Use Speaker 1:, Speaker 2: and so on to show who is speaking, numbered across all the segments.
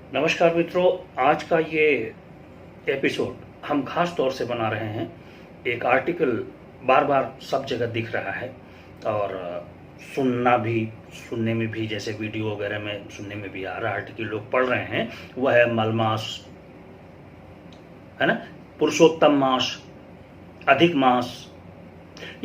Speaker 1: नमस्कार मित्रों, आज का ये एपिसोड हम खास तौर से बना रहे हैं। एक आर्टिकल बार बार सब जगह दिख रहा है और सुनने में भी, जैसे वीडियो वगैरह में सुनने में भी आ रहा है, आर्टिकल लोग पढ़ रहे हैं। वह है मलमास, है ना, पुरुषोत्तम मास, अधिक मास।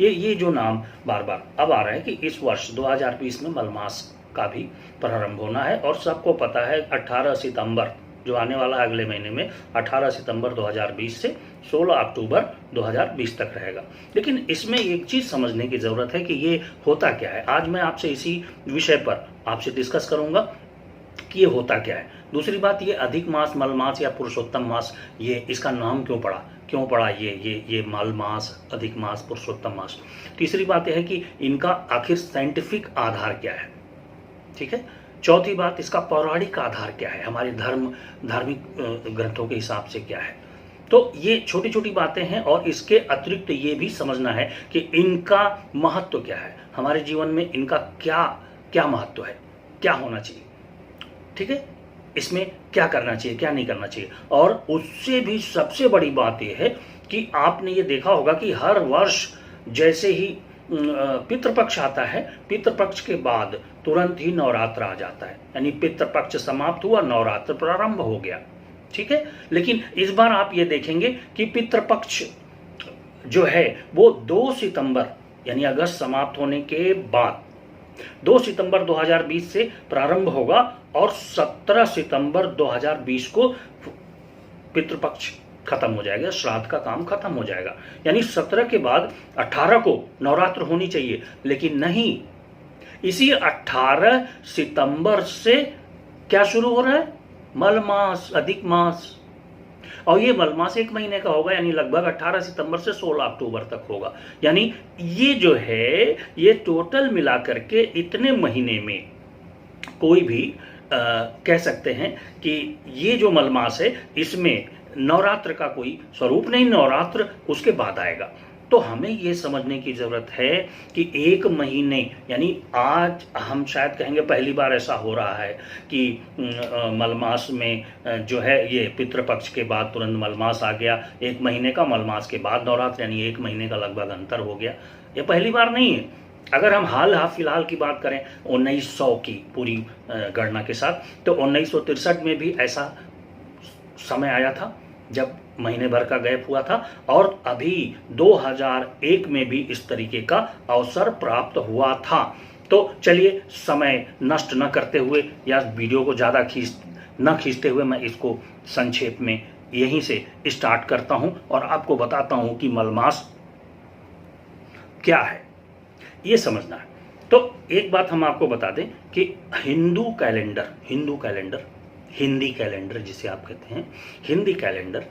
Speaker 1: ये जो नाम बार बार अब आ रहा है कि इस वर्ष 2020 में मलमास का भी प्रारंभ होना है। और सबको पता है 18 सितंबर जो आने वाला है अगले महीने में, 18 सितंबर 2020 से 16 अक्टूबर 2020 तक रहेगा। लेकिन इसमें एक चीज़ समझने की ज़रूरत है कि ये होता क्या है। आज मैं आपसे इसी विषय पर आपसे डिस्कस करूंगा कि ये होता क्या है। दूसरी बात, ये अधिक मास, मलमास या पुरुषोत्तम मास, ये इसका नाम क्यों पड़ा ये मल मास, अधिक मास, पुरुषोत्तम मास। तीसरी बात यह है कि इनका आखिर साइंटिफिक आधार क्या है, ठीक है। चौथी बात, इसका पौराणिक आधार क्या है, हमारे धार्मिक ग्रंथों के हिसाब से क्या है। तो ये छोटी छोटी बातें हैं और इसके अतिरिक्त ये भी समझना है कि इनका महत्व क्या है, हमारे जीवन में इनका क्या क्या महत्व है, क्या होना चाहिए, ठीक है। इसमें क्या करना चाहिए, क्या नहीं करना चाहिए। और उससे भी सबसे बड़ी बात यह है कि आपने ये देखा होगा कि हर वर्ष जैसे ही पितृपक्ष आता है, पितृपक्ष के बाद तुरंत ही नवरात्र आ जाता है, यानी पितृपक्ष समाप्त हुआ, नवरात्र प्रारंभ हो गया, ठीक है। लेकिन इस बार आप ये देखेंगे कि पितृपक्ष जो है वो 2 सितंबर यानी अगस्त समाप्त होने के बाद 2 सितंबर 2020 से प्रारंभ होगा और 17 सितंबर 2020 को पितृपक्ष खत्म हो जाएगा, श्राद्ध का काम खत्म हो जाएगा। यानी 17 के बाद 18 को नवरात्र होनी चाहिए, लेकिन नहीं, इसी 18 सितंबर से क्या शुरू हो रहा है, मलमास, अधिक मास। और ये मलमास 1 महीने का होगा, यानी लगभग 18 सितंबर से 16 अक्टूबर तक होगा। यानी ये जो है ये टोटल मिलाकर के इतने महीने में कोई भी कह सकते हैं कि ये जो मलमास है इसमें नवरात्र का कोई स्वरूप नहीं, नवरात्र उसके बाद आएगा। तो हमें ये समझने की ज़रूरत है कि 1 महीने, यानी आज हम शायद कहेंगे पहली बार ऐसा हो रहा है कि मलमास में जो है ये पितृपक्ष के बाद तुरंत मलमास आ गया, 1 महीने का मलमास के बाद नवरात्र, यानी 1 महीने का लगभग अंतर हो गया। ये पहली बार नहीं है। अगर हम हाल फिलहाल की बात करें 1900 की पूरी गणना के साथ, तो 1963 में भी ऐसा समय आया था जब महीने भर का गैप हुआ था, और अभी 2001 में भी इस तरीके का अवसर प्राप्त हुआ था। तो चलिए समय नष्ट न करते हुए या वीडियो को ज़्यादा खींचते हुए मैं इसको संक्षेप में यहीं से स्टार्ट करता हूं और आपको बताता हूं कि मलमास क्या है, ये समझना है। तो एक बात हम आपको बता दें कि हिंदू कैलेंडर, हिंदी कैलेंडर जिसे आप कहते हैं, हिंदी कैलेंडर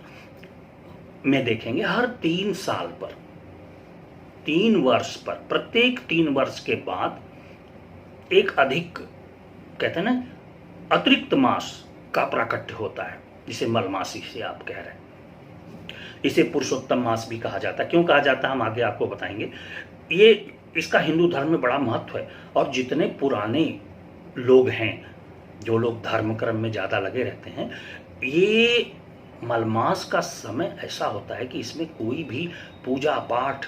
Speaker 1: में देखेंगे हर 3 साल पर, 3 वर्ष पर, प्रत्येक 3 वर्ष के बाद एक अधिक, कहते हैं ना, अतिरिक्त मास का प्राकट्य होता है, जिसे मलमासी से आप कह रहे हैं। इसे पुरुषोत्तम मास भी कहा जाता है। क्यों कहा जाता है हम आगे आपको बताएंगे। ये इसका हिंदू धर्म में बड़ा महत्व है। और जितने पुराने लोग हैं, जो लोग धर्म कर्म में ज़्यादा लगे रहते हैं, ये मलमास का समय ऐसा होता है कि इसमें कोई भी पूजा पाठ,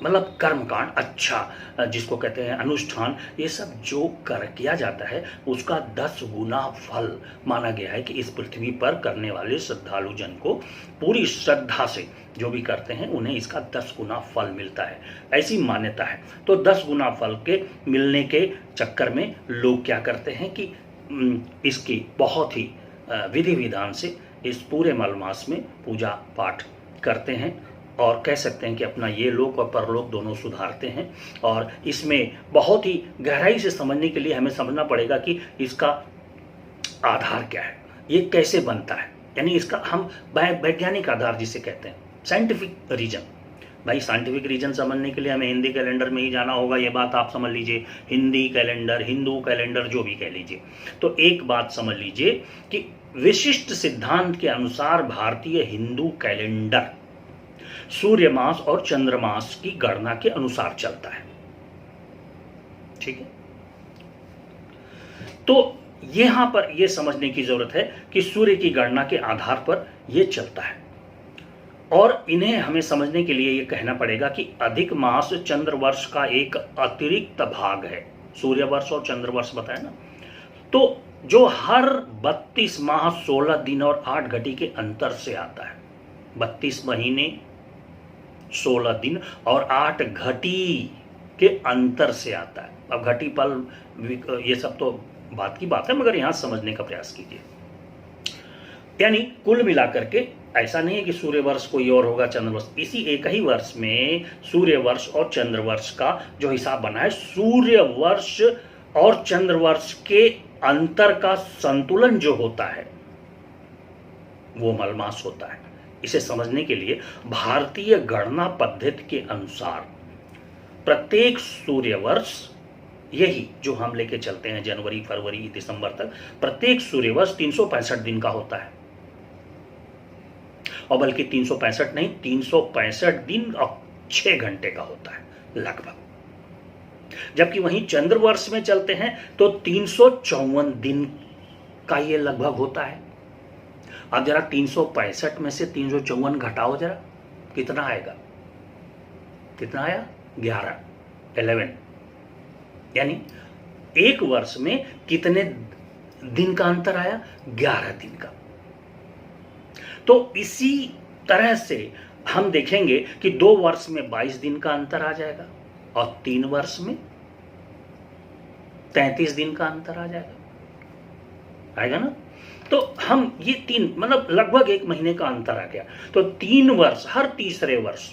Speaker 1: मतलब कर्मकांड, अच्छा जिसको कहते हैं अनुष्ठान, ये सब जो किया जाता है उसका 10 गुना फल माना गया है कि इस पृथ्वी पर करने वाले श्रद्धालु जन को पूरी श्रद्धा से जो भी करते हैं उन्हें इसका 10 गुना फल मिलता है, ऐसी मान्यता है। तो 10 गुना फल के मिलने के चक्कर में लोग क्या करते हैं कि इसकी बहुत ही विधि विधान से इस पूरे मलमास में पूजा पाठ करते हैं और कह सकते हैं कि अपना ये लोक और परलोक दोनों सुधारते हैं। और इसमें बहुत ही गहराई से समझने के लिए हमें समझना पड़ेगा कि इसका आधार क्या है, ये कैसे बनता है, यानी इसका हम वैज्ञानिक आधार जिसे कहते हैं, साइंटिफिक रीजन। भाई साइंटिफिक रीजन समझने के लिए हमें हिंदी कैलेंडर में ही जाना होगा, ये बात आप समझ लीजिए। हिंदी कैलेंडर, हिंदू कैलेंडर, जो भी कह लीजिए। तो एक बात समझ लीजिए कि विशिष्ट सिद्धांत के अनुसार भारतीय हिंदू कैलेंडर सूर्य मास और चंद्रमास की गणना के अनुसार चलता है, ठीक है। तो यहां पर यह समझने की जरूरत है कि सूर्य की गणना के आधार पर यह चलता है, और इन्हें हमें समझने के लिए यह कहना पड़ेगा कि अधिक मास चंद्र वर्ष का एक अतिरिक्त भाग है। सूर्य वर्ष और चंद्र वर्ष बताया ना, तो जो हर 32 माह 16 दिन और 8 घटी के अंतर से आता है। 32 महीने 16 दिन और 8 घटी के अंतर से आता है। अब घटी पल ये सब तो बात की बात है, मगर यहां समझने का प्रयास कीजिए। यानी कुल मिलाकर के ऐसा नहीं है कि सूर्य वर्ष कोई और होगा, चंद्र वर्ष। इसी एक ही वर्ष में सूर्य वर्ष और चंद्र वर्ष का जो हिसाब बना है, सूर्य वर्ष और चंद्र वर्ष के अंतर का संतुलन जो होता है वो मलमास होता है। इसे समझने के लिए भारतीय गणना पद्धति के अनुसार प्रत्येक सूर्य वर्ष, यही जो हम लेके चलते हैं जनवरी फरवरी दिसंबर तक, प्रत्येक सूर्य वर्ष 365 दिन का होता है। और बल्कि 365 नहीं, 365 दिन और 6 घंटे का होता है लगभग। जबकि वहीं चंद्र वर्ष में चलते हैं तो 354 दिन का ये लगभग होता है। अब जरा 365 में से 354 घटाओ जरा, कितना आएगा? कितना आया? 11। यानी एक वर्ष में कितने दिन का अंतर आया? 11 दिन का। तो इसी तरह से हम देखेंगे कि 2 वर्ष में 22 दिन का अंतर आ जाएगा और 3 वर्ष में 33 दिन का अंतर आ जाएगा, आएगा ना। तो हम ये 3 मतलब लगभग 1 महीने का अंतर आ गया। तो 3 वर्ष, हर तीसरे वर्ष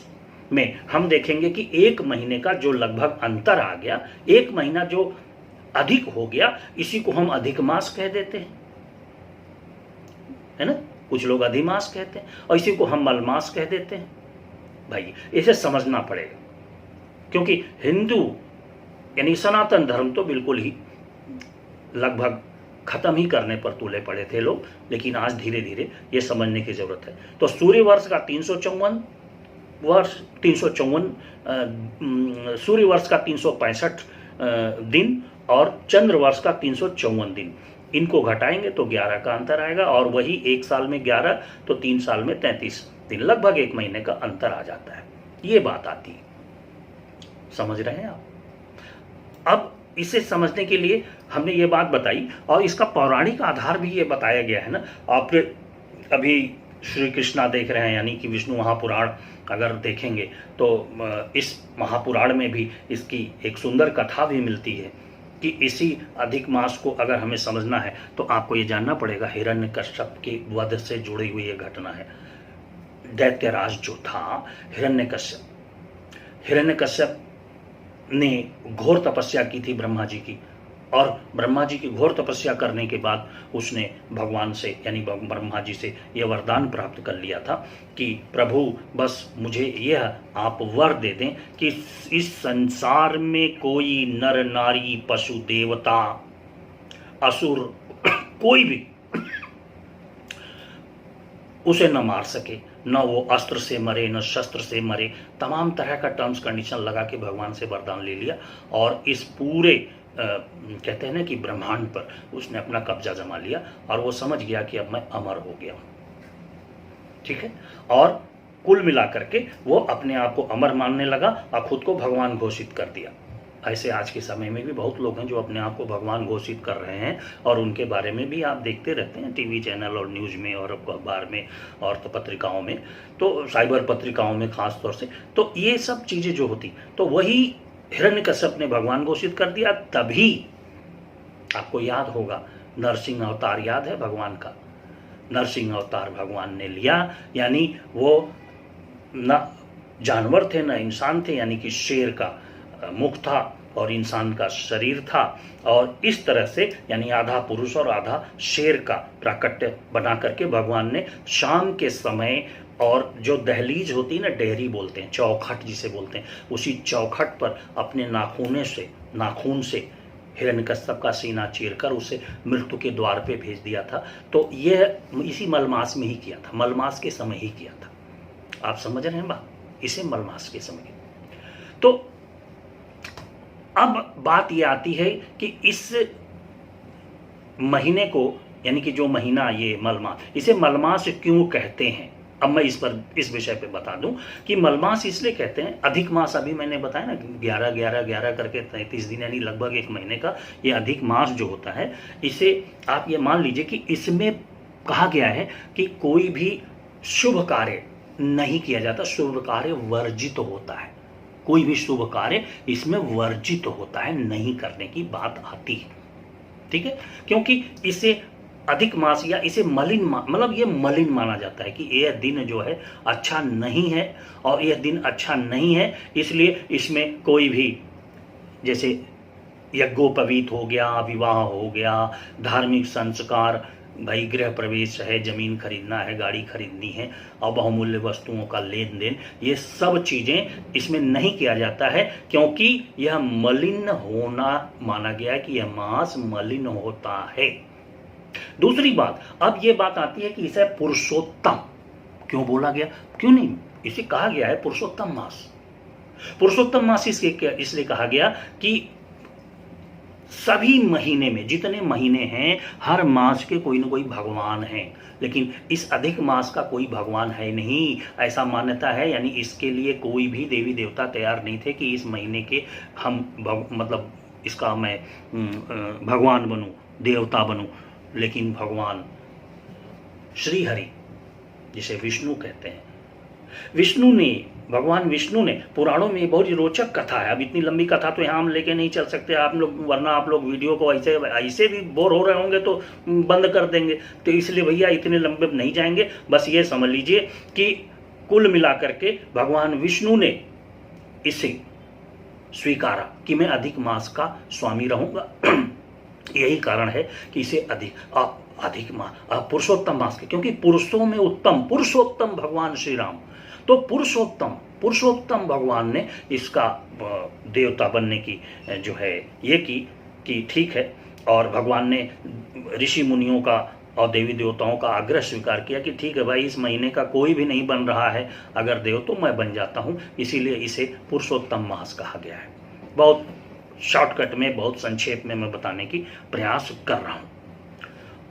Speaker 1: में हम देखेंगे कि 1 महीने का जो लगभग अंतर आ गया, 1 महीना जो अधिक हो गया, इसी को हम अधिक मास कह देते हैं, है ना। कुछ लोग अधिमास कहते हैं और इसी को हम मलमास कह देते हैं। भाई इसे समझना पड़ेगा, क्योंकि हिंदू यानी सनातन धर्म तो बिल्कुल ही लगभग खत्म ही करने पर तुले पड़े थे लोग, लेकिन आज धीरे धीरे ये समझने की जरूरत है। तो सूर्य वर्ष का 354 वर्ष, 354 सूर्य वर्ष का 365 दिन और चंद्र वर्ष का 354 दिन, इनको घटाएंगे तो 11 का अंतर आएगा, और वही 1 साल में 11 तो 3 साल में 33 दिन, लगभग 1 महीने का अंतर आ जाता है। ये बात आती है, समझ रहे हैं आप। अब इसे समझने के लिए हमने ये बात बताई, और इसका पौराणिक आधार भी ये बताया गया है ना। आप अभी श्री कृष्णा देख रहे हैं, यानी कि विष्णु महापुराण अगर देखेंगे तो इस महापुराण में भी इसकी एक सुंदर कथा भी मिलती है कि इसी अधिक मास को अगर हमें समझना है तो आपको ये जानना पड़ेगा हिरण्यकश्यप के वध से जुड़ी हुई ये घटना है। दैत्यराज जो था हिरण्यकश्यप ने घोर तपस्या की थी ब्रह्मा जी की, और ब्रह्मा जी की घोर तपस्या करने के बाद उसने भगवान से यानी ब्रह्मा जी से यह वरदान प्राप्त कर लिया था कि प्रभु बस मुझे यह आप वर दे दें कि इस संसार में कोई नर नारी पशु देवता असुर कोई भी उसे न मार सके, न वो अस्त्र से मरे न शस्त्र से मरे। तमाम तरह का टर्म्स कंडीशन लगा के भगवान से वरदान ले लिया, और इस पूरे कहते हैं ना कि ब्रह्मांड पर उसने अपना कब्जा जमा लिया, और वो समझ गया कि अब मैं अमर हो गया हूं, ठीक है। और कुल मिलाकर के वो अपने आप को अमर मानने लगा और खुद को भगवान घोषित कर दिया। ऐसे आज के समय में भी बहुत लोग हैं जो अपने आप को भगवान घोषित कर रहे हैं, और उनके बारे में भी आप देखते रहते हैं टीवी चैनल और न्यूज़ में और अखबार में और तो पत्रिकाओं में, तो साइबर पत्रिकाओं में खास तौर से। तो ये सब चीज़ें जो होती, तो वही हिरण्यकश्यप ने भगवान घोषित कर दिया। तभी आपको याद होगा नरसिंह अवतार, याद है भगवान का? नरसिंह अवतार भगवान ने लिया, यानी वो न जानवर थे न इंसान थे, यानी कि शेर का मुख था और इंसान का शरीर था, और इस तरह से यानी आधा पुरुष और आधा शेर का प्राकट्य बना करके भगवान ने शाम के समय, और जो दहलीज होती है ना, डेहरी बोलते हैं, चौखट जिसे बोलते हैं, उसी चौखट पर अपने नाखून से हिरण्यकश्यप का सीना चीरकर उसे मृत्यु के द्वार पे भेज दिया था। तो यह इसी मलमास में ही किया था, मलमास के समय ही किया था। आप समझ रहे हैं बात? इसे मलमास के समय। तो अब बात यह आती है कि इस महीने को, यानी कि जो महीना ये मलमास, इसे मलमास क्यों कहते हैं, अब मैं इस विषय पे बता दूं कि मलमास इसलिए कहते हैं, अधिक मास अभी मैंने बताया ना 11 11 11 करके 33 दिन यानी लगभग एक महीने का ये अधिक मास जो होता है, इसे आप ये मान लीजिए कि इसमें कहा गया है कि कोई भी शुभ कार्य नहीं किया जाता, शुभ कार्य वर्जित होता है, कोई भी शुभ कार्य इसमें वर्जित होता है, नहीं करने की बात आती है, ठीक है। क्योंकि इसे अधिक मास या इसे मलिन मतलब ये मलिन माना जाता है कि यह दिन जो है अच्छा नहीं है, और यह दिन अच्छा नहीं है इसलिए इसमें कोई भी, जैसे यज्ञोपवीत हो गया, विवाह हो गया, धार्मिक संस्कार, भाई गृह प्रवेश है, जमीन खरीदना है, गाड़ी खरीदनी है, और बहुमूल्य वस्तुओं का लेन देन, ये सब चीजें इसमें नहीं किया जाता है, क्योंकि यह मलिन होना माना गया है कि यह मास मलिन होता है। दूसरी बात, अब ये बात आती है कि इसे पुरुषोत्तम क्यों बोला गया, क्यों नहीं, इसे कहा गया है पुरुषोत्तम मास। पुरुषोत्तम मास इसलिए कहा गया कि सभी महीने में, जितने महीने हैं, हर मास के कोई ना कोई भगवान हैं, लेकिन इस अधिक मास का कोई भगवान है नहीं, ऐसा मान्यता है। यानी इसके लिए कोई भी देवी देवता तैयार नहीं थे कि इस महीने के हम मतलब इसका मैं भगवान बनूं, देवता बनूं, लेकिन भगवान श्री हरि, जिसे विष्णु कहते हैं, भगवान विष्णु ने, पुराणों में बहुत ही रोचक कथा है, अब इतनी लंबी कथा तो यहाँ हम लेके नहीं चल सकते आप लोग, वरना आप लोग वीडियो को ऐसे भी बोर हो रहे होंगे तो बंद कर देंगे, तो इसलिए भैया इतने लंबे नहीं जाएंगे। बस ये समझ लीजिए कि कुल मिलाकर के भगवान विष्णु ने इसे स्वीकारा कि मैं अधिक मास का स्वामी रहूंगा। यही कारण है कि इसे अधिक मास, पुरुषोत्तम मास के, क्योंकि पुरुषों में उत्तम पुरुषोत्तम भगवान श्री राम, तो पुरुषोत्तम भगवान ने इसका देवता बनने की जो है ये की कि ठीक है, और भगवान ने ऋषि मुनियों का और देवी देवताओं का आग्रह स्वीकार किया कि ठीक है भाई, इस महीने का कोई भी नहीं बन रहा है, अगर देव तो मैं बन जाता हूं, इसीलिए इसे पुरुषोत्तम मास कहा गया है। बहुत शॉर्टकट में, बहुत संक्षेप में मैं बताने की प्रयास कर रहा हूं।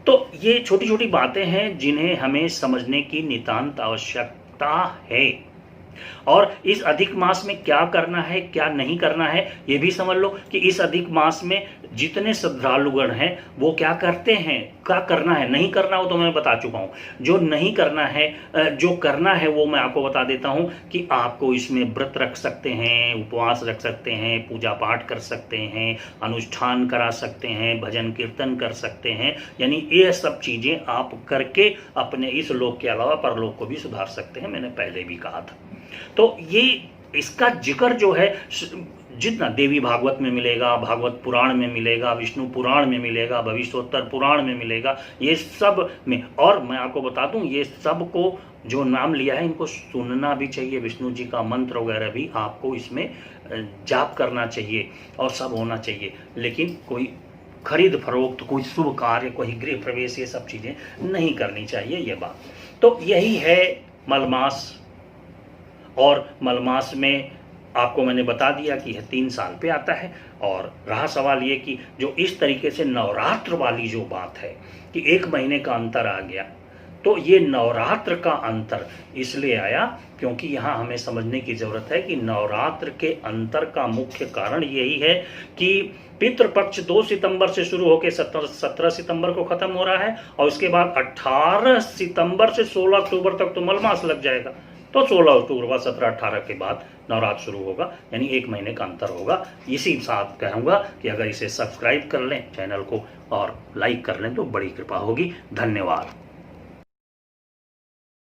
Speaker 1: तो ये छोटी छोटी बातें हैं जिन्हें हमें समझने की नितांत आवश्यकता है, और इस अधिक मास में क्या करना है क्या नहीं करना है ये भी समझ लो कि इस अधिक मास में जितने श्रद्धालुगण हैं वो क्या करते हैं, क्या करना है, नहीं करना हो तो मैं बता चुका हूं। जो नहीं करना है, जो करना है वो मैं आपको बता देता हूं कि आपको इसमें व्रत रख सकते हैं, उपवास रख सकते हैं, पूजा पाठ कर सकते हैं, अनुष्ठान करा सकते हैं, भजन कीर्तन कर सकते हैं, यानी ये सब चीजें आप करके अपने इस लोक के अलावा परलोक को भी सुधार सकते हैं, मैंने पहले भी कहा था। तो ये इसका जिक्र जो है जितना देवी भागवत में मिलेगा, भागवत पुराण में मिलेगा, विष्णु पुराण में मिलेगा, भविष्योत्तर पुराण में मिलेगा, ये सब में, और मैं आपको बता दूं ये सब को जो नाम लिया है इनको सुनना भी चाहिए, विष्णु जी का मंत्र वगैरह भी आपको इसमें जाप करना चाहिए और सब होना चाहिए, लेकिन कोई खरीद फरोख्त, कोई शुभ कार्य, कोई गृह प्रवेश, ये सब चीजें नहीं करनी चाहिए, ये बात। तो यही है मलमास, और मलमास में आपको मैंने बता दिया कि यह 3 साल पे आता है। और रहा सवाल ये कि जो इस तरीके से नवरात्र वाली जो बात है कि 1 महीने का अंतर आ गया, तो ये नवरात्र का अंतर इसलिए आया क्योंकि यहाँ हमें समझने की जरूरत है कि नवरात्र के अंतर का मुख्य कारण यही है कि पितृपक्ष 2 सितंबर से शुरू होकर 17 सितंबर को खत्म हो रहा है, और उसके बाद 18 सितंबर से 16 अक्टूबर तक तो मलमास लग जाएगा, तो 16 अक्टूबर 17-18 के बाद नवरात्र शुरू होगा, यानी 1 महीने का अंतर होगा। इसी साथ कहूँगा कि अगर इसे सब्सक्राइब कर लें चैनल को और लाइक कर लें तो बड़ी कृपा होगी। धन्यवाद।